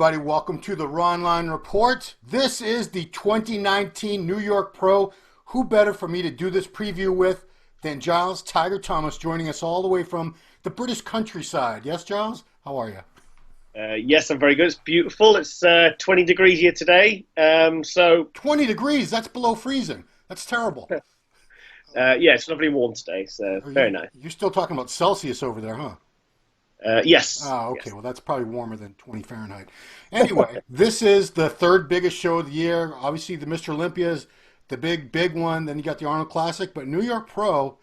everybody. Welcome to the Raw Online Report. This is the 2019 New York Pro. Who better for me to do this preview with than Giles Tiger Thomas, joining us all the way from the British countryside. Yes, Giles? How are you? Yes, I'm very good. It's beautiful. It's 20 degrees here today. 20 degrees? That's below freezing. That's terrible. Yeah, it's lovely and warm today, so very nice. You're still talking about Celsius over there, huh? Yes. Oh, okay. Yes. Well, that's probably warmer than 20 Fahrenheit. Anyway, this is the third biggest show of the year. Obviously, the Mr. Olympia is the big one. Then you got the Arnold Classic. But New York Pro,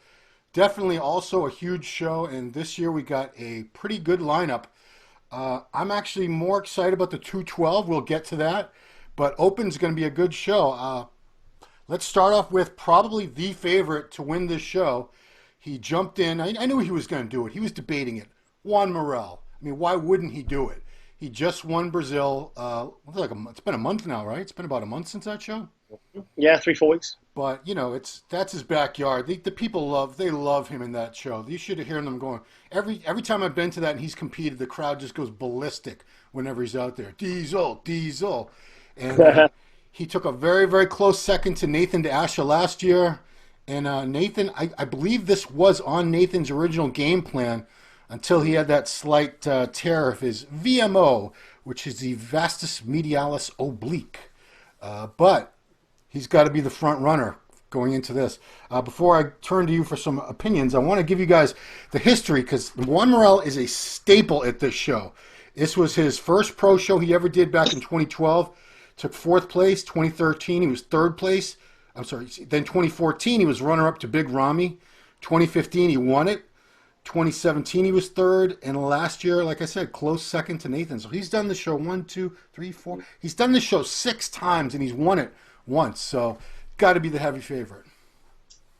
definitely also a huge show. And this year we got a pretty good lineup. I'm actually more excited about the 212. We'll get to that. But Open's going to be a good show. Let's start off with probably the favorite to win this show. He jumped in. I knew he was going to do it. He was debating it. Juan Morel. I mean, why wouldn't he do it? He just won Brazil. It's been a month now, right? It's been about a month since that show. Yeah, 3-4 weeks. But you know, that's his backyard. The people love him in that show. You should hear them going every time I've been to that and he's competed. The crowd just goes ballistic whenever he's out there. Diesel, and he took a very very close second to Nathan Asha last year. And Nathan, I believe this was on Nathan's original game plan, until he had that slight tear of his VMO, which is the vastus medialis oblique. But he's got to be the front runner going into this. Before I turn to you for some opinions, I want to give you guys the history, because Juan Morel is a staple at this show. This was his first pro show he ever did back in 2012. Took fourth place. 2013, he was third place. Then 2014, he was runner-up to Big Ramy. 2015, he won it. 2017 he was third, and last year, like I said, close second to Nathan. So he's done the show 1, 2, 3, 4. He's done the show 6 times, and he's won it once. So got to be the heavy favorite.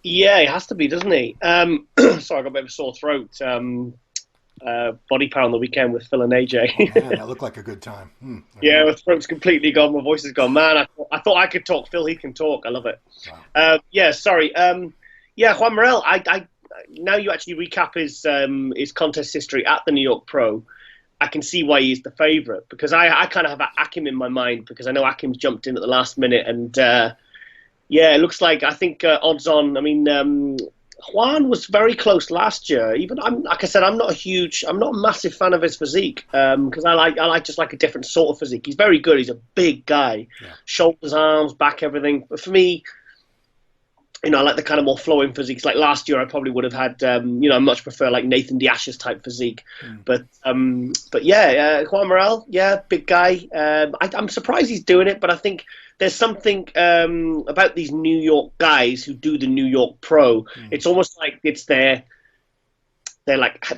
Yeah, he has to be, doesn't he? Sorry, I got a bit of a sore throat. Body power on the weekend with Phil and AJ. Oh, man, that looked like a good time. Yeah, my throat's completely gone. My voice is gone. Man, I thought I could talk. Phil, he can talk. I love it. Wow. Juan Morel, now you actually recap his contest history at the New York Pro, I can see why he's the favourite, because I kind of have Akeem in my mind, because I know Akeem's jumped in at the last minute, and it looks like, I think odds on. I mean, Juan was very close last year. Even like I said, I'm not a massive fan of his physique, because I like just like a different sort of physique. He's very good. He's a big guy, shoulders, arms, back, everything. But for me, I like the kind of more flowing physiques. Like last year, I probably would have had, I much prefer like Nathan Asha's type physique. But Juan Morel, big guy. I'm surprised he's doing it, but I think there's something about these New York guys who do the New York Pro. It's almost like it's they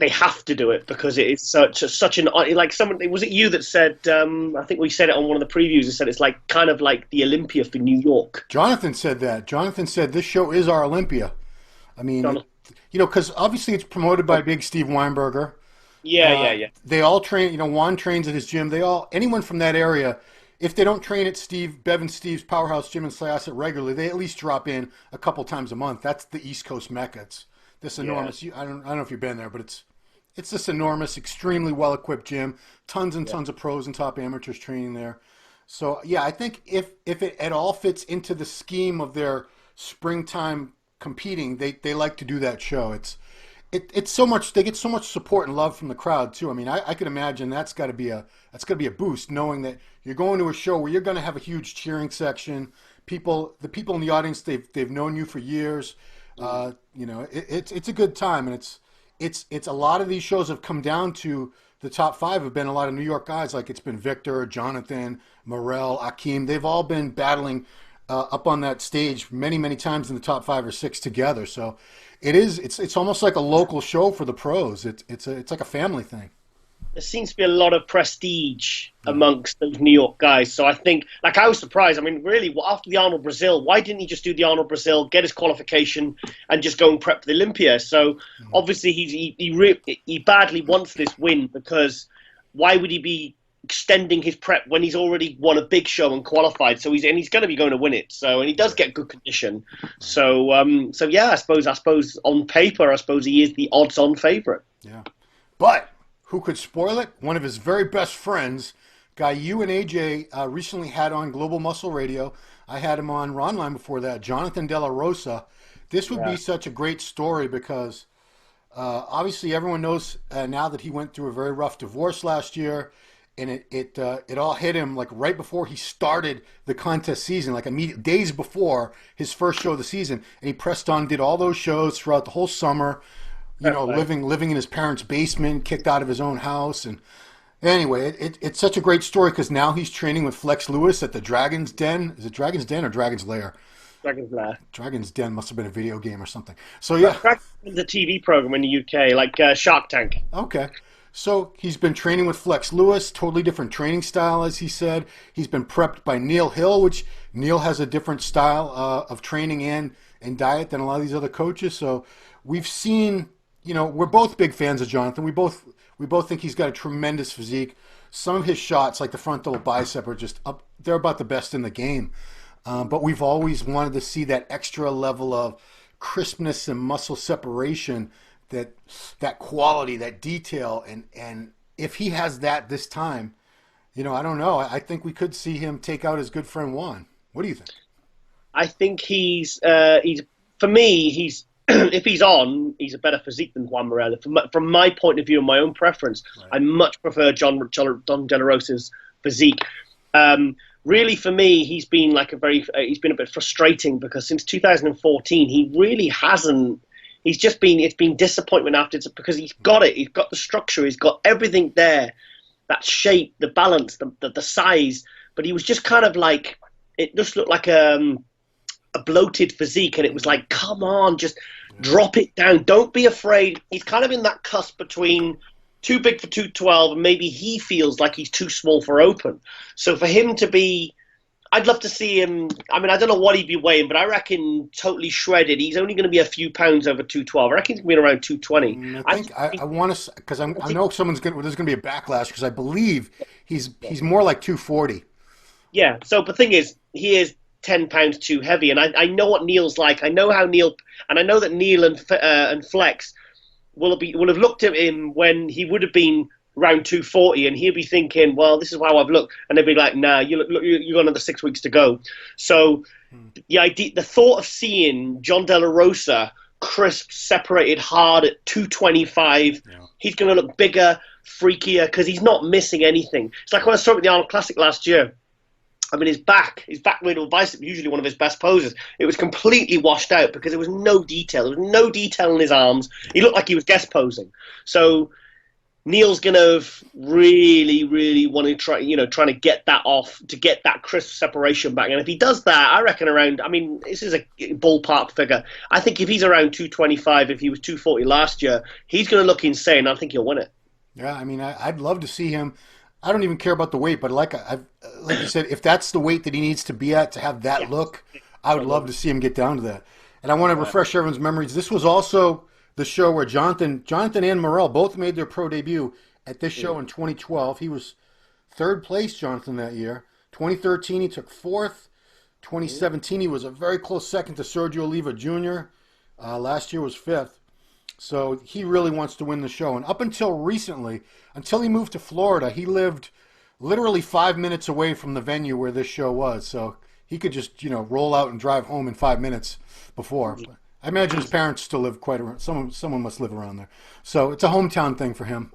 have to do it, because it is such an, like, someone, was it you that said, I think we said it on one of the previews, it said it's like kind of like the Olympia for New York. Jonathan said that. Jonathan said this show is our Olympia. I mean, because obviously it's promoted by Big Steve Weinberger. Yeah. They all train, Juan trains at his gym. Anyone from that area, if they don't train at Bev and Steve's Powerhouse Gym in Syosset regularly, they at least drop in a couple times a month. That's the East Coast Mecca. It's this enormous. I don't know if you've been there, but it's this enormous, extremely well-equipped gym. Tons and tons of pros and top amateurs training there. So yeah, I think if it at all fits into the scheme of their springtime competing, they like to do that show. It's so much. They get so much support and love from the crowd too. I mean, I can imagine that's got to be a boost, knowing that you're going to a show where you're going to have a huge cheering section. The people in the audience, they've known you for years. It's a good time, and it's a lot of these shows have come down to the top 5 have been a lot of New York guys. Like it's been Victor, Jonathan, Morel, Akeem. They've all been battling up on that stage many times in the top 5 or 6 together. So it's almost like a local show for the pros. It's like a family thing. There seems to be a lot of prestige amongst those New York guys. So I think, like, I was surprised. I mean, really, after the Arnold Brazil, why didn't he just do the Arnold Brazil, get his qualification, and just go and prep for the Olympia? So obviously he badly wants this win, because why would he be extending his prep when he's already won a big show and qualified? So he's going to be going to win it. So, and he does get good condition. So yeah, I suppose on paper, he is the odds-on favorite. Yeah, but who could spoil it? One of his very best friends, guy you and AJ recently had on Global Muscle Radio. I had him on Ronline before that, Jonathan Delarosa. This would be such a great story because obviously everyone knows now that he went through a very rough divorce last year, and it all hit him like right before he started the contest season, like immediate days before his first show of the season, and he pressed on, did all those shows throughout the whole summer. Living in his parents' basement, kicked out of his own house, and anyway, it's such a great story because now he's training with Flex Lewis at the Dragon's Den. Is it Dragon's Den or Dragon's Lair? Dragon's Lair. Dragon's Den must have been a video game or something. So yeah, Dragon's a TV program in the UK, like Shark Tank. Okay. So he's been training with Flex Lewis, totally different training style, as he said. He's been prepped by Neil Hill, which Neil has a different style of training and diet than a lot of these other coaches. So we've seen, we're both big fans of Jonathan. We both think he's got a tremendous physique. Some of his shots, like the front double bicep, are just up. They're about the best in the game. But we've always wanted to see that extra level of crispness and muscle separation, that quality, that detail. And if he has that this time, I don't know. I think we could see him take out his good friend Juan. What do you think? I think he's for me, he's if he's on, he's a better physique than Juan Morel. From my point of view and my own preference, right. I much prefer Don Delarosa's physique. Really, for me, he's been a bit frustrating because since 2014, he really hasn't. It's been disappointment after, because he's got it. He's got the structure. He's got everything there, that shape, the balance, the size. But he was just kind of like, it just looked like a bloated physique, and it was like, come on, just drop it down. Don't be afraid. He's kind of in that cusp between too big for 212, and maybe he feels like he's too small for open. So for him to be, I'd love to see him. I mean, I don't know what he'd be weighing, but I reckon totally shredded. He's only going to be a few pounds over 212. I reckon he's going to be around 220. I want to, because I know there's going to be a backlash, because I believe he's more like 240. Yeah. So the thing is, he is 10 pounds too heavy, and I know what Neil's like. I know how Neil, and I know that Neil and Flex will have looked at him when he would have been around 240, and he'll be thinking, well, this is how I've looked, and they'll be like, nah, you got another 6 weeks to go. So the thought of seeing John Delarosa crisp, separated hard at 225, he's going to look bigger, freakier, because he's not missing anything. It's like when I saw him at the Arnold Classic last year. I mean, his back middle bicep, usually one of his best poses, it was completely washed out because there was no detail. There was no detail in his arms. He looked like he was guest posing. So Neil's going to really, really want to trying to get that off, to get that crisp separation back. And if he does that, I reckon this is a ballpark figure. I think if he's around 225, if he was 240 last year, he's going to look insane. I think he'll win it. Yeah, I mean, I'd love to see him. I don't even care about the weight, but like you said, if that's the weight that he needs to be at to have that look, I would love to see him get down to that. And I want to refresh everyone's memories. This was also the show where Jonathan and Morel both made their pro debut at this show in 2012. He was third place, Jonathan, that year. 2013, he took fourth. 2017, he was a very close second to Sergio Oliva Jr. Last year was fifth. So he really wants to win the show. And up until recently, until he moved to Florida, he lived literally 5 minutes away from the venue where this show was. So he could just, roll out and drive home in 5 minutes before. But I imagine his parents still live quite around. Someone must live around there. So it's a hometown thing for him.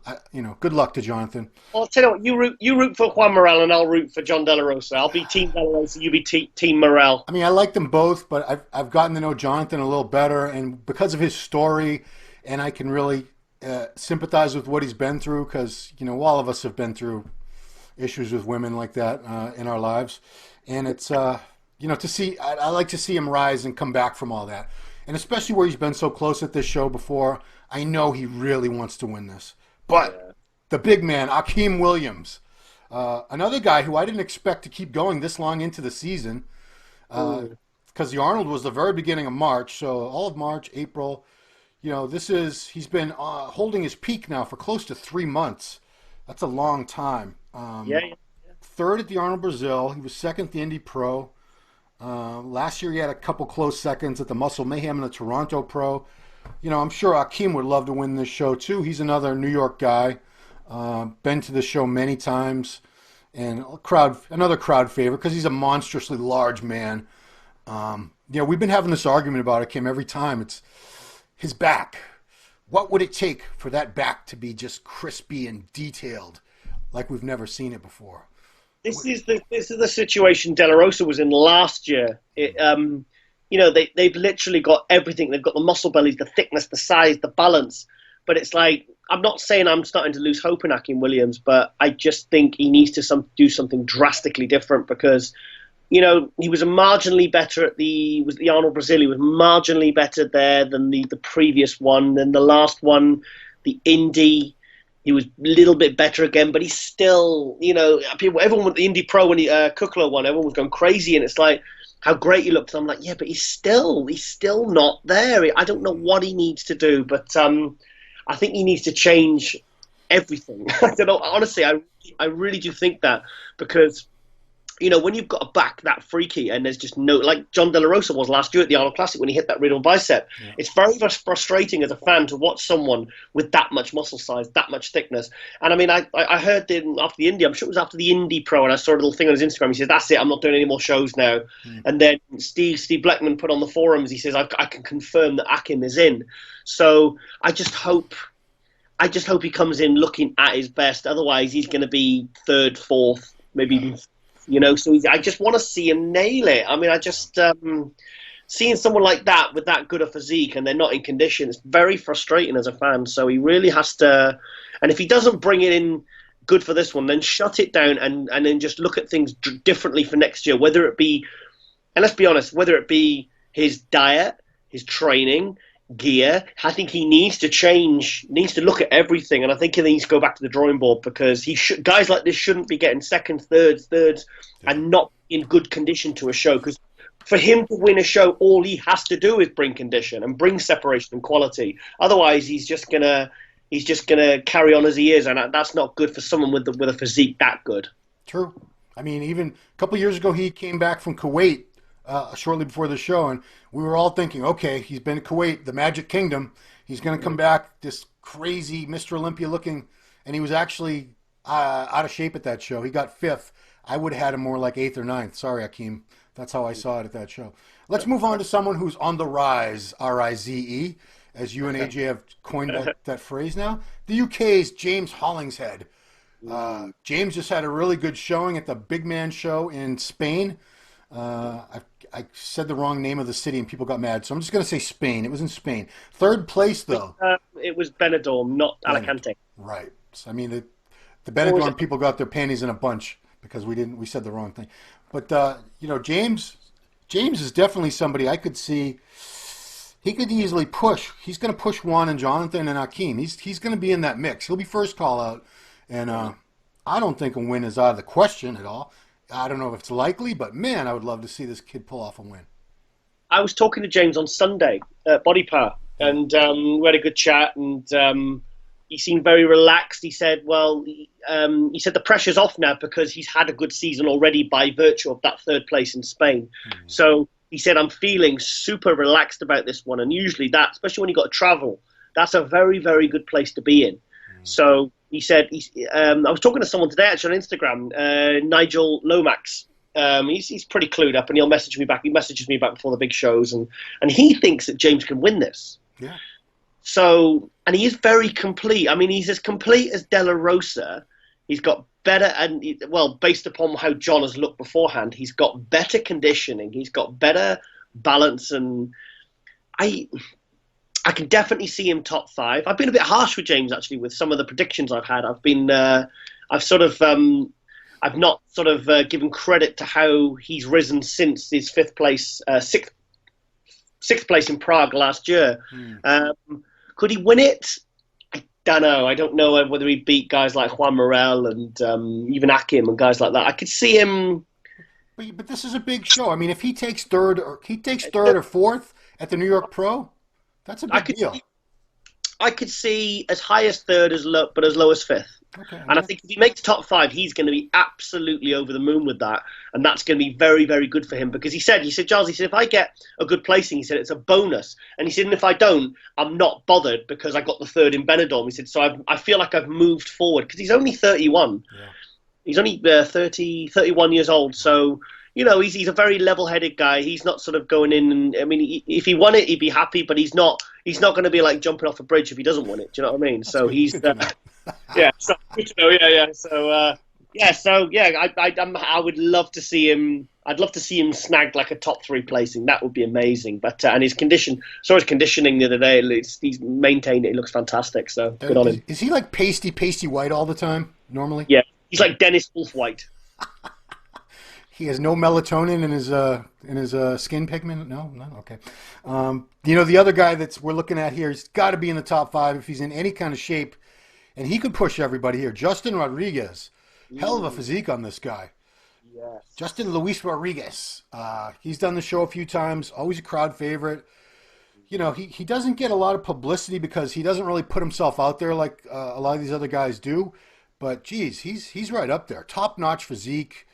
Good luck to Jonathan. Well, I'll tell you what, you root for Juan Morel and I'll root for John Delarosa. I'll be Team Delarosa, you be Team Morel. I mean, I like them both, but I've gotten to know Jonathan a little better, and because of his story, and I can really sympathize with what he's been through, because all of us have been through issues with women like that in our lives, and it's to see. I like to see him rise and come back from all that, and especially where he's been so close at this show before. I know he really wants to win this, but the big man, Akeem Williams, another guy who I didn't expect to keep going this long into the season, because the Arnold was the very beginning of March, so all of March, April. He's been holding his peak now for close to 3 months. That's a long time. Third at the Arnold Brazil. He was second at the Indy Pro. Last year he had a couple close seconds at the Muscle Mayhem and the Toronto Pro. I'm sure Akeem would love to win this show too. He's another New York guy. Been to the show many times. and another crowd favorite because he's a monstrously large man. We've been having this argument about it, Kim, every time. It's his back. What would it take for that back to be just crispy and detailed like we've never seen it before? This is the situation Delarosa was in last year. They've literally got everything. They've got the muscle bellies, the thickness, the size, the balance. But it's like, I'm not saying I'm starting to lose hope in Akeem Williams, but I just think he needs to do something drastically different because, he was marginally better at the Arnold Brazil. He was marginally better there than the previous one. Then the last one, the Indy, he was a little bit better again, but he's still, everyone with the Indy Pro when Kukla won, everyone was going crazy, and it's like, how great he looked. And I'm like, yeah, but he's still not there. I don't know what he needs to do, but I think he needs to change everything. I don't know. Honestly, I really do think that because, when you've got a back that freaky and there's just no, like John Delarosa was last year at the Arnold Classic when he hit that radial bicep. Yeah. It's very, very frustrating as a fan to watch someone with that much muscle size, that much thickness. And I mean, I heard after the Indy, I'm sure it was after the Indy Pro, and I saw a little thing on his Instagram. He says, "That's it, I'm not doing any more shows now." And then Steve Blackman put on the forums, he says, I can confirm that Akeem is in. So I just hope he comes in looking at his best. Otherwise, he's going to be third, fourth, maybe even. So I just want to see him nail it. I mean, I just seeing someone like that with that good a physique and they're not in condition, it's very frustrating as a fan. So he really has to, and if he doesn't bring it in good for this one, then shut it down and then just look at things differently for next year. Whether it be, and let's be honest, whether it be his diet, his training, gear, I think he needs to change, needs to look at everything, and I think he needs to go back to the drawing board because guys like this shouldn't be getting seconds, thirds, and not in good condition to a show. Because for him to win a show, all he has to do is bring condition and bring separation and quality. Otherwise, he's just gonna carry on as he is, and that's not good for someone with a physique that good. True. I mean, even a couple of years ago, he came back from Kuwait. Shortly before the show, and we were all thinking, okay, he's been to Kuwait, the Magic Kingdom. He's going to come back, this crazy Mr. Olympia looking, and he was actually out of shape at that show. He got 5th. I would have had him more like 8th or 9th. Sorry, Akeem. That's how I saw it at that show. Let's move on to someone who's on the rise, R-I-Z-E, as you and AJ have coined that phrase now. The UK's James Hollingshead. James just had a really good showing at the Big Man show in Spain. I said the wrong name of the city and people got mad, so I'm just going to say Spain. It was in Spain. 3rd place, though. It was Benidorm, not Alicante. Right. So, I mean, the Benidorm people got their panties in a bunch because we said the wrong thing. But, James is definitely somebody I could see. He could easily push. He's going to push Juan and Jonathan and Akeem. He's going to be in that mix. He'll be first call out. And I don't think a win is out of the question at all. I don't know if it's likely, but man, I would love to see this kid pull off a win. I was talking to James on Sunday at Body Power, and we had a good chat, and he seemed very relaxed. He said, he said the pressure's off now because he's had a good season already by virtue of that 3rd place in Spain. So he said, I'm feeling super relaxed about this one, and usually that, especially when you've got to travel, that's a very, very good place to be in. So he said, I was talking to someone today actually on Instagram, Nigel Lomax. He's pretty clued up, and he'll message me back. He messages me back before the big shows, and he thinks that James can win this. Yeah. So, and he is very complete. I mean, he's as complete as Delarosa. He's got better, and based upon how John has looked beforehand, he's got better conditioning. He's got better balance, and I can definitely see him top 5. I've been a bit harsh with James actually with some of the predictions I've had. I've not sort of given credit to how he's risen since his 5th place, 6th place in Prague last year. Could he win it? I don't know. I don't know whether he beat guys like Juan Morel and even Akeem and guys like that. I could see him. But this is a big show. I mean, if he takes third or 4th at the New York Pro. That's a big deal. I could see as high as 3rd, but as low as 5th. Okay, and I think if he makes top 5, he's going to be absolutely over the moon with that. And that's going to be very, very good for him. Because he said, Giles, if I get a good placing, he said, it's a bonus. And he said, and if I don't, I'm not bothered because I got the 3rd in Benidorm. He said, so I feel like I've moved forward. Because he's only 31. Yeah. He's only 31 years old, so he's a very level-headed guy. He's not sort of going in and, I mean, if he won it, he'd be happy, but he's not going to be like jumping off a bridge if he doesn't win it. Do you know what I mean? That's so good, he's yeah, so good to know. Yeah. So I would love to see him. I'd love to see him snagged like a top 3 placing. That would be amazing. But and his conditioning the other day. He's maintained it. He looks fantastic. So good on him. Is he like pasty white all the time normally? Yeah, he's like Dennis Wolf-White. He has no melatonin in his skin pigment. No, okay. The other guy we're looking at here, he's got to be in the top 5 if he's in any kind of shape, and he could push everybody here. Justin Rodriguez, hell of a physique on this guy. Yes. Justin Luis Rodriguez. He's done the show a few times. Always a crowd favorite. He doesn't get a lot of publicity because he doesn't really put himself out there like a lot of these other guys do. But geez, he's right up there. Top notch physique.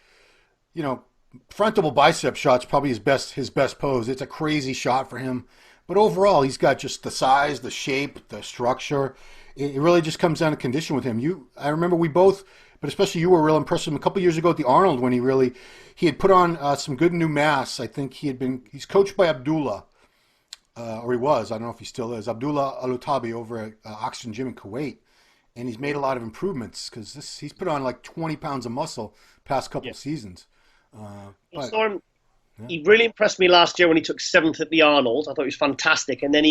Frontal bicep shot's probably his best pose. It's a crazy shot for him. But overall, he's got just the size, the shape, the structure. It really just comes down to condition with him. I remember we both, but especially you, were real impressed with him a couple years ago at the Arnold when he had put on some good new mass. I think he's coached by Abdullah, or he was. I don't know if he still is. Abdullah Alutabi over at Oxygen Gym in Kuwait. And he's made a lot of improvements because he's put on like 20 pounds of muscle past couple seasons. I saw him. Yeah. He really impressed me last year when he took 7th at the Arnold. I thought he was fantastic. And then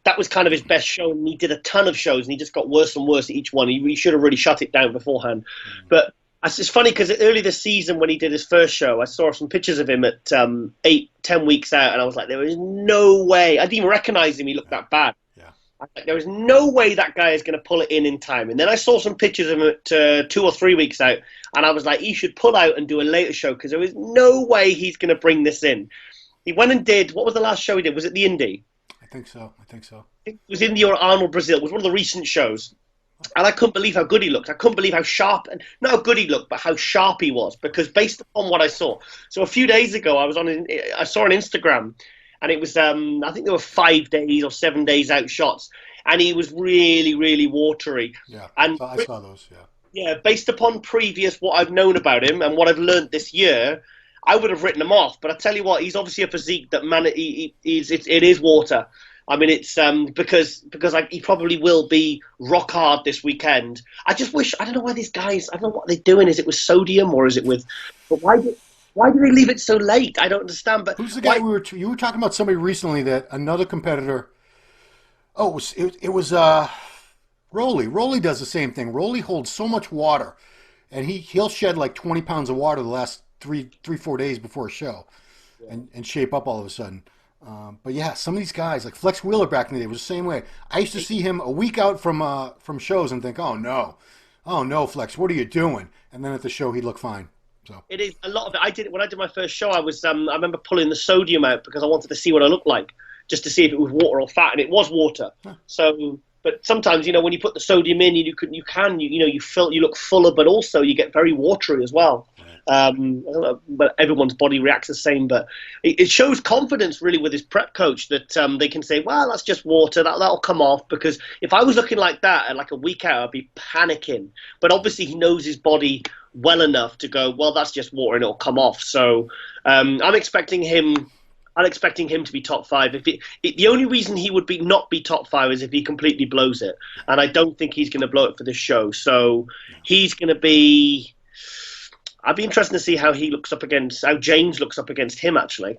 that was kind of his best show, and he did a ton of shows, and he just got worse and worse at each one. He should have really shut it down beforehand. But it's funny because early this season when he did his first show, I saw some pictures of him at 8-10 weeks out, and I was like, there is no way. I didn't even recognize him. He looked that bad. There is no way that guy is going to pull it in time. And then I saw some pictures of him at 2 or 3 weeks out, and I was like, he should pull out and do a later show because there is no way he's going to bring this in. He went and did, what was the last show he did? Was it the Indy? I think so. It was Indy or Arnold, Brazil. It was one of the recent shows. And I couldn't believe how good he looked. I couldn't believe how sharp, and not how good he looked, but how sharp he was, because based upon what I saw. So a few days ago, I saw on Instagram, and it was, I think there were 5 days or 7 days out shots, and he was really, really watery. Yeah, and I saw those, yeah. Yeah, based upon previous what I've known about him and what I've learned this year, I would have written him off. But I tell you what, he's obviously a physique that, man, it is water. I mean, it's because he probably will be rock hard this weekend. I just wish, I don't know why these guys, I don't know what they're doing. Is it with sodium or is it with, but why do they leave it so late? I don't understand. But who's the guy you were talking about somebody recently that another competitor, it was Rolly. Rolly does the same thing. Rolly holds so much water, and he'll shed like 20 pounds of water the last 3-4 days before a show, and shape up all of a sudden. But yeah, some of these guys, like Flex Wheeler back in the day, was the same way. I used to see him a week out from shows and think, oh no, Flex, what are you doing? And then at the show, he'd look fine. So it is a lot of it. I did when I did my first show. I remember pulling the sodium out because I wanted to see what I looked like, just to see if it was water or fat, and it was water. Huh. So. But sometimes, when you put the sodium in, you look fuller, but also you get very watery as well. I don't know, but everyone's body reacts the same. But it shows confidence really with his prep coach that they can say, well, that's just water, that'll come off. Because if I was looking like that at like a week out, I'd be panicking. But obviously he knows his body well enough to go, well, that's just water and it'll come off. So I'm expecting him to be top 5. The only reason he would not be top 5 is if he completely blows it, and I don't think he's going to blow it for this show. So he's going to be. I'd be interested to see how James looks up against him actually.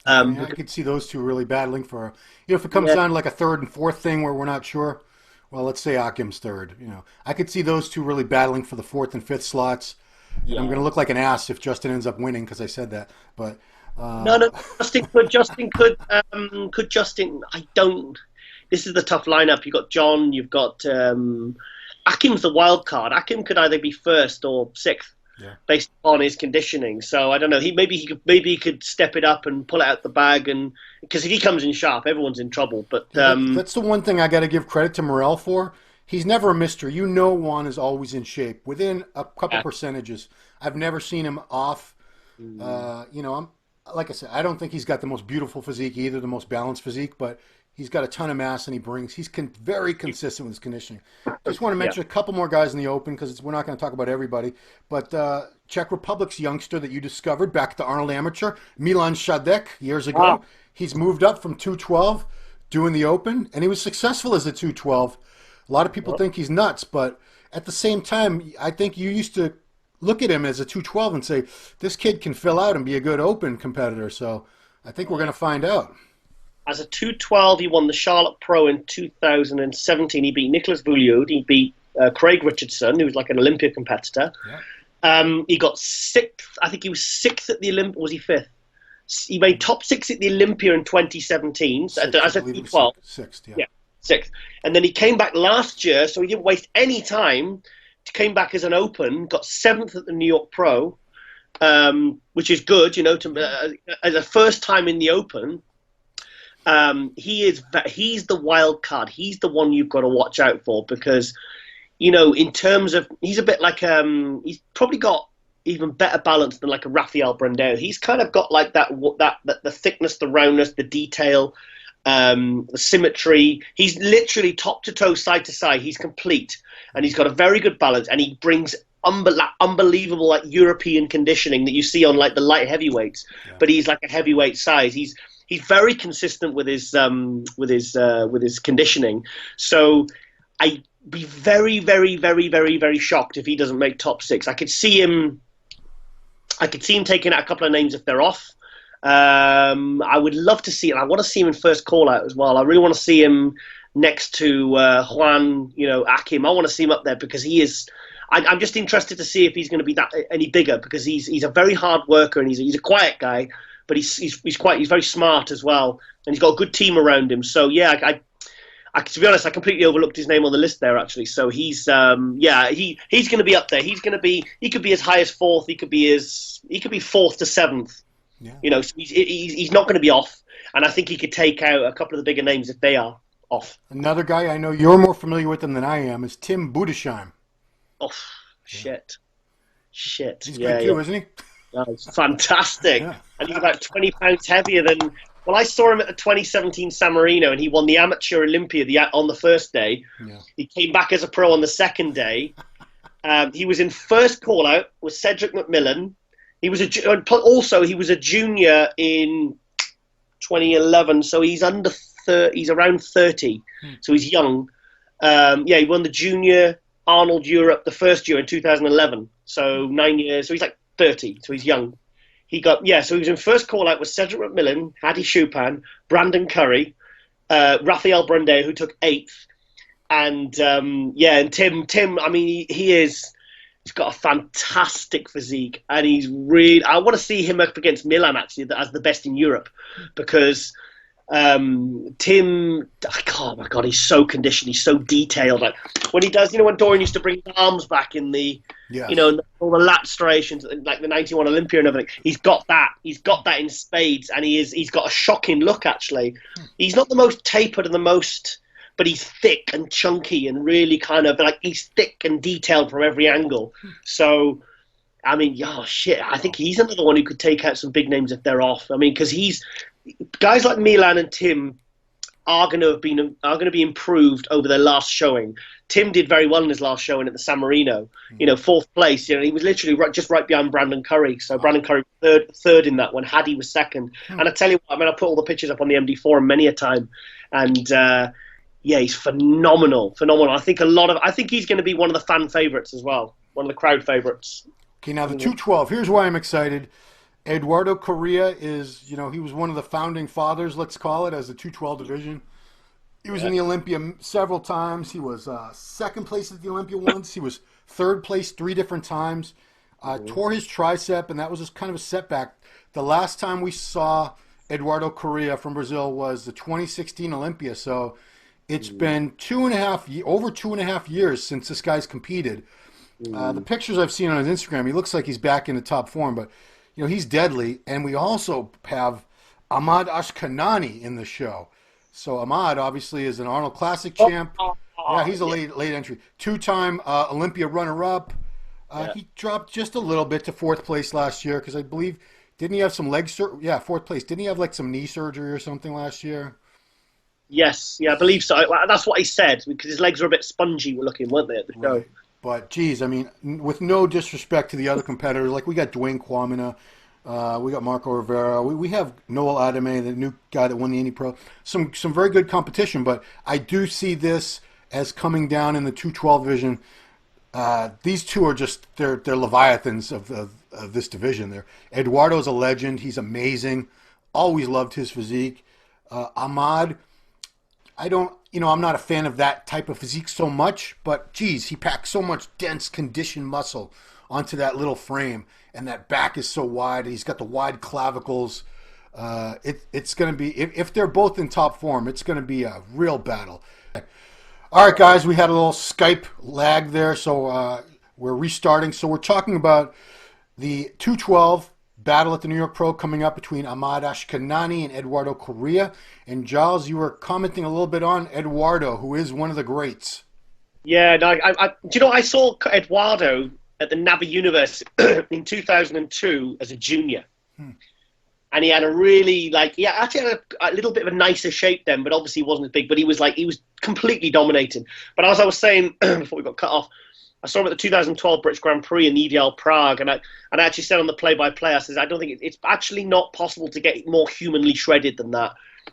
I could see those two really battling for. If it comes down to like a 3rd and 4th thing where we're not sure. Well, let's say Akeem's 3rd. I could see those two really battling for the 4th and 5th slots. Yeah. I'm going to look like an ass if Justin ends up winning because I said that, but. No. Justin could Justin. I don't. This is the tough lineup. You've got John. You've got Akeem's the wild card. Akeem could either be 1st or 6th, based on his conditioning. So I don't know. Maybe he could step it up and pull it out the bag, and because if he comes in sharp, everyone's in trouble. But that's the one thing I got to give credit to Morel for. He's never a mystery. Juan is always in shape within a couple percentages. I've never seen him off. Like I said, I don't think he's got the most beautiful physique either, the most balanced physique, but He's got a ton of mass, and he's very consistent with his conditioning. Just want to mention a couple more guys in the Open because we're not going to talk about everybody. But Czech Republic's youngster that you discovered back at the Arnold Amateur, Milan Shadek, years ago. Wow. He's moved up from 212 doing the Open, and he was successful as a 212. A lot of people think he's nuts, but at the same time, I think you used to look at him as a 212 and say, this kid can fill out and be a good Open competitor. So I think we're going to find out. As a 212, he won the Charlotte Pro in 2017. He beat Nicholas Vouliud. He beat Craig Richardson, who was like an Olympia competitor. Yeah. He got sixth. I think he was sixth at the Olympia. Was he fifth? He made top six at the Olympia in 2017 as a 212. Sixth, yeah. Sixth. And then he came back last year, so he didn't waste any time. Came back as an Open, got seventh at the New York Pro, which is good, as a first time in the Open. He's the wild card. He's the one you've got to watch out for because, in terms of, he's a bit like, he's probably got even better balance than like a Rafael Brandao. He's kind of got like that the thickness, the roundness, the detail, the symmetry. He's literally top to toe, side to side. He's complete, and he's got a very good balance, and he brings unbelievable like European conditioning that you see on like the light heavyweights. Yeah. But he's like a heavyweight size. He's very consistent with his conditioning. So I'd be very, very, very, very, very shocked if he doesn't make top six. I could see him taking out a couple of names if they're off. I would love to see it. I want to see him in first call out as well. I really want to see him next to Juan, Akeem. I want to see him up there because he is. I'm just interested to see if he's going to be that any bigger because he's a very hard worker and he's a quiet guy. But he's very smart as well, and he's got a good team around him. So yeah, I to be honest, I completely overlooked his name on the list there actually. So he's he's going to be up there. He could be as high as fourth. He could be fourth to seventh. Yeah. So he's not going to be off, and I think he could take out a couple of the bigger names if they are off. Another guy I know you're more familiar with him than I am is Tim Budesheim. Oh shit. He's good too, isn't he? Oh, it's fantastic. Yeah. And he's about 20 pounds heavier than... Well, I saw him at the 2017 San Marino, and he won the Amateur Olympia on the first day. Yeah. He came back as a pro on the second day. He was in first call-out with Cedric McMillan. He was he was a junior in 2011, so he's under 30. He's around 30, so he's young. He won the Junior Arnold Europe the first year in 2011, so 9 years. So he's like 30, so he's young. So he was in first call out with Cedric McMillan, Hadi Chupin, Brandon Curry, Rafael Brandao, who took 8th, and Tim. I mean, he's got a fantastic physique, and I want to see him up against Milan actually as the best in Europe, because Tim, oh my God, he's so conditioned, he's so detailed. Like when he does, when Dorian used to bring his arms back in the, all the lat striations, like the 91 Olympia and everything. He's got that in spades, and he's got a shocking look actually. He's not the most tapered but he's thick and chunky and really kind of like he's thick and detailed from every angle. So, I mean, I think he's another one who could take out some big names if they're off. I mean, because guys like Milan and Tim are going to be improved over their last showing. Tim did very well in his last showing at the San Marino. 4th place. He was literally just right behind Brandon Curry. So Brandon Curry third in that one. Hadi was second. And I tell you what, I put all the pictures up on the MD forum many a time, and he's phenomenal. I think he's going to be one of the fan favorites as well, one of the crowd favorites. Okay, now the 212. Here's why I'm excited. Eduardo Correa is, he was one of the founding fathers, let's call it, as the 212 division. He was in the Olympia several times. He was second place at the Olympia once. He was third place 3 different times. Tore his tricep, and that was just kind of a setback. The last time we saw Eduardo Correa from Brazil was the 2016 Olympia. So it's been over 2.5 years since this guy's competed. The pictures I've seen on his Instagram, he looks like he's back in the top form, but he's deadly. And we also have Ahmad Ashkanani in the show. So Ahmad obviously is an Arnold Classic champ. Yeah, he's a late entry. 2-time Olympia runner-up. He dropped just a little bit to 4th place last year because I believe, didn't he have some 4th place. Didn't he have like some knee surgery or something last year? Yes, yeah, I believe so. That's what he said, because his legs were a bit spongy looking, weren't they, at the show? Right. But, geez, I mean, with no disrespect to the other competitors, like we got Dwayne Quamina, we got Marco Rivera, we have Noel Adame, the new guy that won the Indy Pro. Some very good competition, but I do see this as coming down in the 212 division. These two are just, they're leviathans of this division. Eduardo's a legend. He's amazing. Always loved his physique. Ahmad, I'm not a fan of that type of physique so much, but geez, he packs so much dense conditioned muscle onto that little frame, and that back is so wide. He's got the wide clavicles. It's going to be, if they're both in top form, it's going to be a real battle. All right, guys, we had a little Skype lag there, so we're restarting. So we're talking about the 212 battle at the New York Pro coming up between Ahmad Ashkanani and Eduardo Correa. And Giles, you were commenting a little bit on Eduardo, who is one of the greats. Yeah, no, do you know, I saw Eduardo at the Navi Universe in 2002 as a junior. And he had a really, he actually had a little bit of a nicer shape then, but obviously he wasn't as big. But he was completely dominating. But as I was saying before we got cut off, I saw him at the 2012 British Grand Prix in the EDL Prague, and I actually said on the play-by-play, I said, I don't think it's actually not possible to get more humanly shredded than that.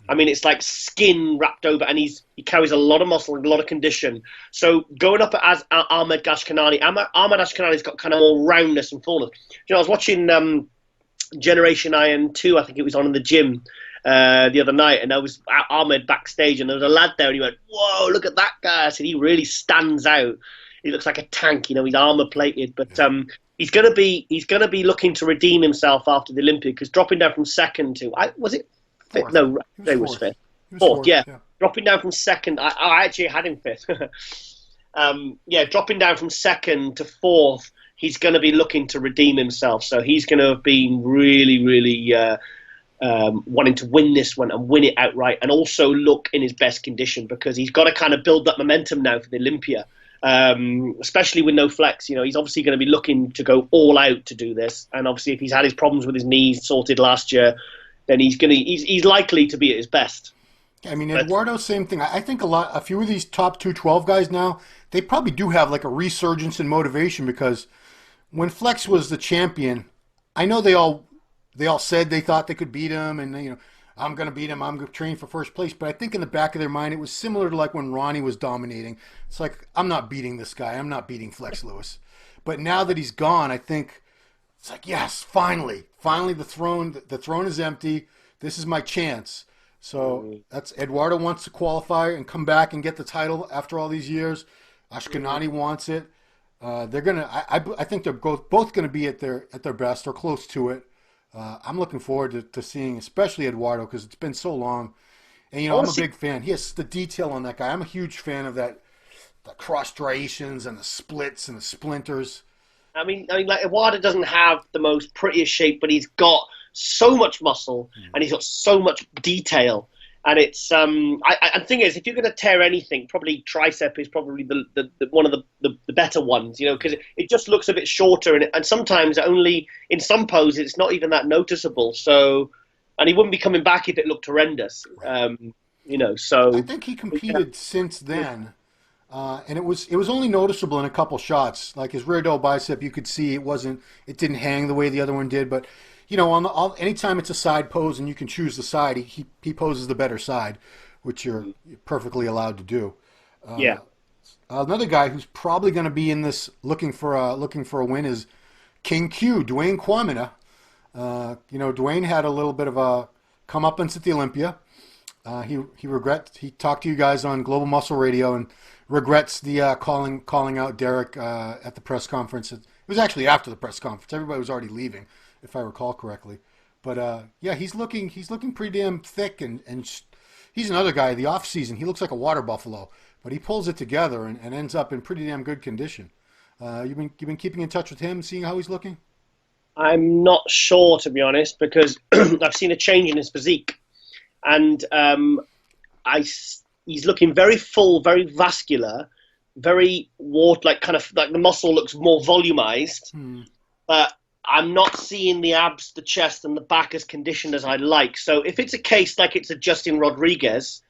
I mean, it's like skin wrapped over, and he carries a lot of muscle and a lot of condition. So going up as Ahmed Ashkanani, Ahmed Ashkanani's got kind of more roundness and fullness. You know, I was watching Generation Iron 2, I think it was on in the gym the other night, and I was at Ahmed backstage, and there was a lad there, and he went, "Whoa, look at that guy!" I said, "He really stands out. He looks like a tank, you know. He's armor plated, but he's gonna be looking to redeem himself after the Olympic, because dropping down from second to was it fifth? Fourth. No, they was fifth. Fourth, yeah. Dropping down from second, I actually had him fifth. Dropping down from second to fourth, he's going to be looking to redeem himself. So he's going to have been really, really wanting to win this one and win it outright, and also look in his best condition, because he's got to kind of build that momentum now for the Olympia, especially with no flex. You know, he's obviously going to be looking to go all out to do this. And obviously, if he's had his problems with his knees sorted last year, then he's likely to be at his best. I mean, Eduardo, same thing. I think a few of these top 212 guys now, they probably do have like a resurgence in motivation, because when Flex was the champion, I know they all said they thought they could beat him, and I'm going to beat him. I'm going to train for first place. But I think in the back of their mind, it was similar to like when Ronnie was dominating. It's like, I'm not beating this guy. I'm not beating Flex Lewis. But now that he's gone, I think it's like, yes, finally the throne is empty. This is my chance. So that's Eduardo wants to qualify and come back and get the title after all these years. Ashkanani wants it. They're gonna. I think they're both gonna be at their best or close to it. I'm looking forward to seeing, especially Eduardo, because it's been so long. And I'm a big fan. He has the detail on that guy. I'm a huge fan of that, the cross striations and the splits and the splinters. I mean, like Eduardo doesn't have the most prettiest shape, but he's got so much muscle and he's got so much detail. And it's and the thing is, if you're going to tear anything, probably tricep is probably the one of the better ones, because it just looks a bit shorter, and sometimes only in some poses it's not even that noticeable. So, and he wouldn't be coming back if it looked horrendous, So I think he competed since then, and it was only noticeable in a couple shots, like his rear delt bicep. You could see it didn't hang the way the other one did, but. Anytime it's a side pose and you can choose the side, he poses the better side, which you're perfectly allowed to do. Another guy who's probably going to be in this looking for a win is King Q, Dwayne Quamina. Dwayne had a little bit of a comeuppance at the Olympia. He talked to you guys on Global Muscle Radio and regrets the calling out Derek at the press conference. It was actually after the press conference. Everybody was already leaving, if I recall correctly. But he's looking pretty damn thick, and he's another guy. The off season, he looks like a water buffalo, but he pulls it together and ends up in pretty damn good condition. You've been keeping in touch with him, seeing how he's looking? I'm not sure, to be honest, because I've seen a change in his physique, and he's looking very full, very vascular, very like the muscle looks more volumized, but I'm not seeing the abs, the chest, and the back as conditioned as I'd like. So if it's a case like it's a Justin Rodriguez,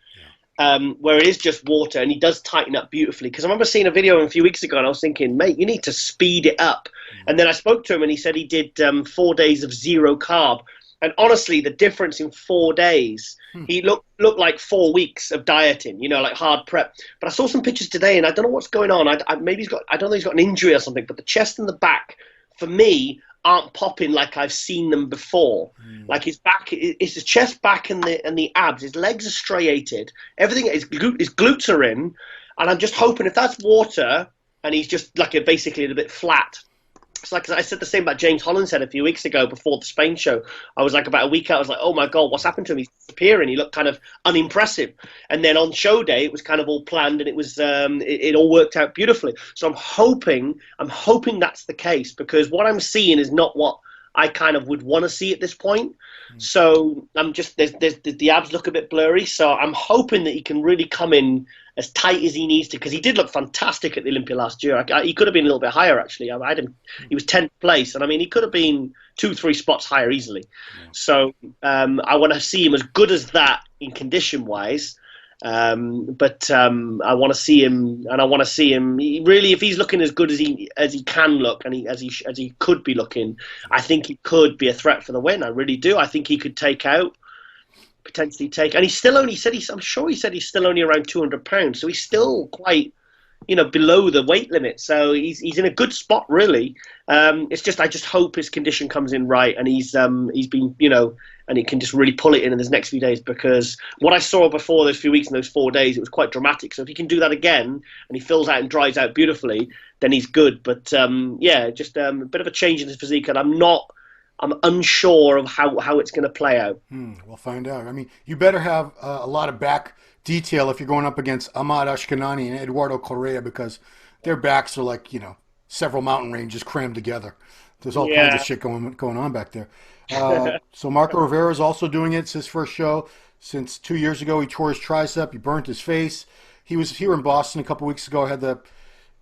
where it is just water, and he does tighten up beautifully. Because I remember seeing a video a few weeks ago, and I was thinking, mate, you need to speed it up. And then I spoke to him, and he said he did 4 days of zero carb. And honestly, the difference in 4 days, he looked like 4 weeks of dieting, like hard prep. But I saw some pictures today, and I don't know what's going on. Maybe I don't know, he's got an injury or something. But the chest and the back, for me, aren't popping like I've seen them before. Like his back, it's his chest, back, and the abs. His legs are striated. Everything, his glutes are in. And I'm just hoping if that's water, and he's just like basically a bit flat. It's like I said the same about James Hollingshead a few weeks ago before the Spain show. I was like about a week out. I was like, oh my God, what's happened to him? He's disappearing. He looked kind of unimpressive. And then on show day, it was kind of all planned, and it was it all worked out beautifully. So I'm hoping that's the case, because what I'm seeing is not what I kind of would want to see at this point. So I'm just the abs look a bit blurry. So I'm hoping that he can really come in as tight as he needs to, because he did look fantastic at the Olympia last year. He could have been a little bit higher, actually. I had him. He was 10th place, and I mean, he could have been 2-3 spots higher easily. So I want to see him as good as that in condition-wise. But I want to see him, and I want to see him really, if he's looking as good as he can look, and as he could be looking, I think he could be a threat for the win. I really do. I think he could potentially take, and I'm sure he said he's still only around 200 pounds, so he's still quite, below the weight limit. So he's in a good spot, really. It's just, I just hope his condition comes in right, and he's been, and he can just really pull it in his nenext few days, because what I saw before those few weeks and those 4 days, it was quite dramatic. So if he can do that again, and he fills out and dries out beautifully, then he's good. But just a bit of a change in his physique, and I'm unsure of how it's going to play out. We'll find out. I mean, you better have a lot of back detail if you're going up against Ahmad Ashkenani and Eduardo Correa, because their backs are like, several mountain ranges crammed together. There's all kinds of shit going on back there. So Marco Rivera is also doing it. It's his first show since 2 years ago. He tore his tricep. He burnt his face. He was here in Boston a couple weeks ago. I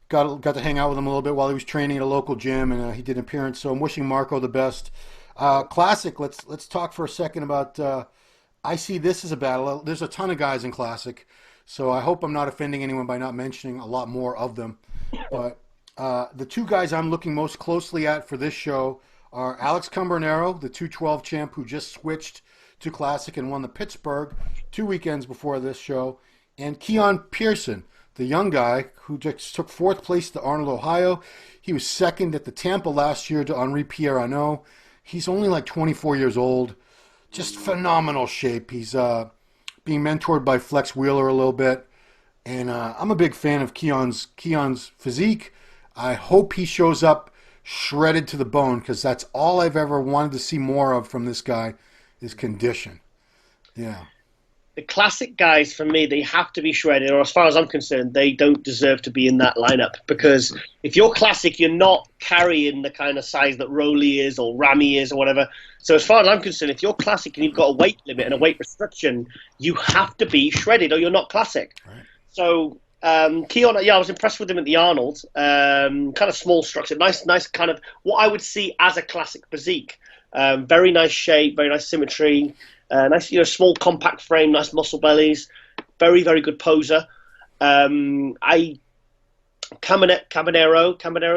got to hang out with him a little bit while he was training at a local gym, and he did an appearance. So I'm wishing Marco the best. Classic. Let's talk for a second about. I see this as a battle. There's a ton of guys in Classic, so I hope I'm not offending anyone by not mentioning a lot more of them. But the two guys I'm looking most closely at for this show are Alex Cambronero, the 212 champ who just switched to Classic and won the Pittsburgh 2 weekends before this show, and Keon Pearson, the young guy who just took 4th place to Arnold, Ohio. He was 2nd at the Tampa last year to Henri Pierre-Arnaud. He's only like 24 years old. Just phenomenal shape. He's being mentored by Flex Wheeler a little bit. And I'm a big fan of Keon's physique. I hope he shows up shredded to the bone, because that's all I've ever wanted to see more of from this guy is condition. Yeah. The Classic guys, for me, they have to be shredded, or as far as I'm concerned, they don't deserve to be in that lineup, because if you're Classic, you're not carrying the kind of size that Rowley is or Ramy is or whatever. So as far as I'm concerned, if you're Classic and you've got a weight limit and a weight restriction, you have to be shredded or you're not Classic. Right. So Keon, I was impressed with him at the Arnold. Kind of small structure, nice kind of what I would see as a Classic physique. Very nice shape, very nice symmetry. Nice, small compact frame, nice muscle bellies, very, very good poser. Caballero,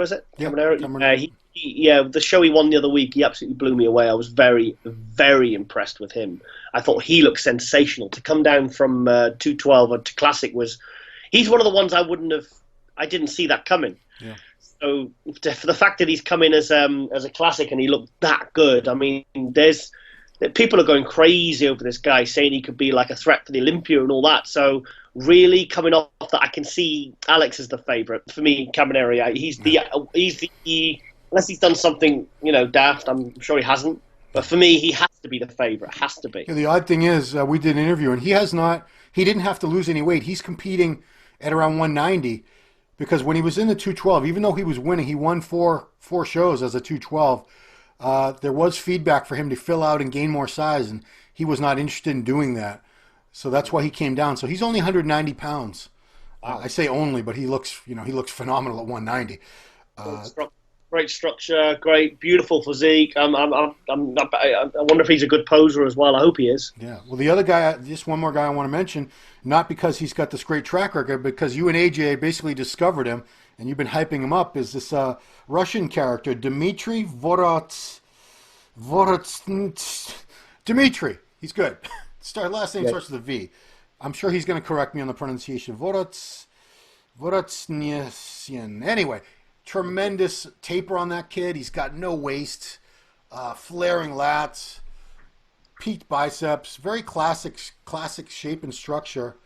is it? Yeah, Caballero. The show he won the other week, he absolutely blew me away. I was very, very impressed with him. I thought he looked sensational. To come down from 212 to Classic he's one of the ones I didn't see that coming. Yeah. So for the fact that he's come in as a Classic and he looked that good, I mean, people are going crazy over this guy, saying he could be like a threat for the Olympia and all that. So really coming off that, I can see Alex as the favourite. For me, Caminero, he's the unless he's done something, daft, I'm sure he hasn't. But for me, he has to be the favourite. Has to be. Yeah, the odd thing is, we did an interview, and he didn't have to lose any weight. He's competing at around 190, because when he was in the 212, even though he was winning, he won four shows as a 212. There was feedback for him to fill out and gain more size, and he was not interested in doing that. So that's why he came down. So he's only 190 pounds. I say only, but he looks phenomenal at 190. Great structure, great, beautiful physique. I wonder if he's a good poser as well. I hope he is. Yeah. Well, the other guy, just one more guy I want to mention, not because he's got this great track record, because you and AJ basically discovered him, and you've been hyping him up, is this Russian character, Dmitry Dmitry. He's good. Last name starts with a V. I'm sure he's going to correct me on the pronunciation. Vorotsnyan. Anyway, tremendous taper on that kid. He's got no waist, flaring lats, peaked biceps, very classic shape and structure.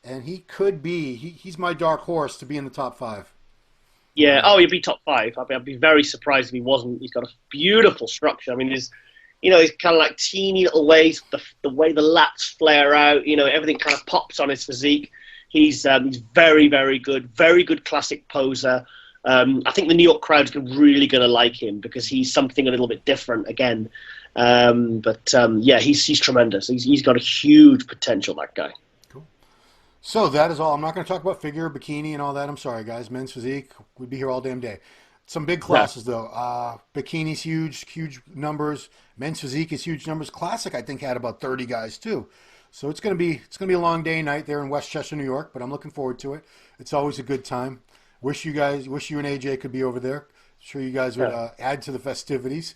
And he could be, he's my dark horse to be in the top 5. Yeah, he'd be top 5. I'd be very surprised if he wasn't. He's got a beautiful structure. I mean, he's kind of like teeny little waist, the way the lats flare out, everything kind of pops on his physique. He's very, very good classic poser. I think the New York crowd's really going to like him because he's something a little bit different again. He's tremendous. He's got a huge potential, that guy. Cool. So that is all. I'm not going to talk about figure, bikini, and all that. I'm sorry, guys. Men's physique, we'd be here all damn day. Some big classes, though. Bikini's huge numbers. Men's physique is huge numbers. Classic, I think, had about 30 guys, too. So it's going to be a long day and night there in Westchester, New York, but I'm looking forward to it. It's always a good time. Wish you and AJ could be over there. I'm sure you guys would add to the festivities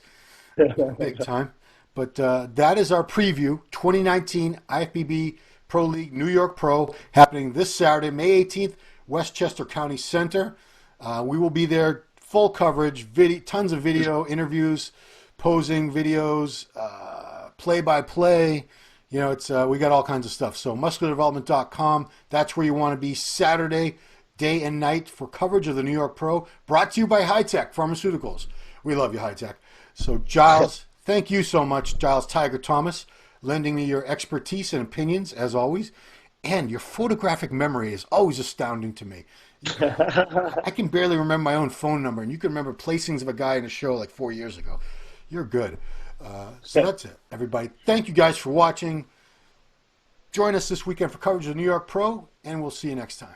big time. But that is our preview, 2019 IFBB Pro League New York Pro, happening this Saturday, May 18th, Westchester County Center. We will be there, full coverage, tons of video, interviews, posing videos, play-by-play. We got all kinds of stuff. So musculardevelopment.com, that's where you want to be Saturday, day and night for coverage of the New York Pro, brought to you by High Tech Pharmaceuticals. We love you, High Tech. So Giles, thank you so much, Giles Tiger Thomas, lending me your expertise and opinions, as always. And your photographic memory is always astounding to me. I can barely remember my own phone number, and you can remember placings of a guy in a show like 4 years ago. You're good. So that's it, everybody. Thank you guys for watching. Join us this weekend for coverage of the New York Pro, and we'll see you next time.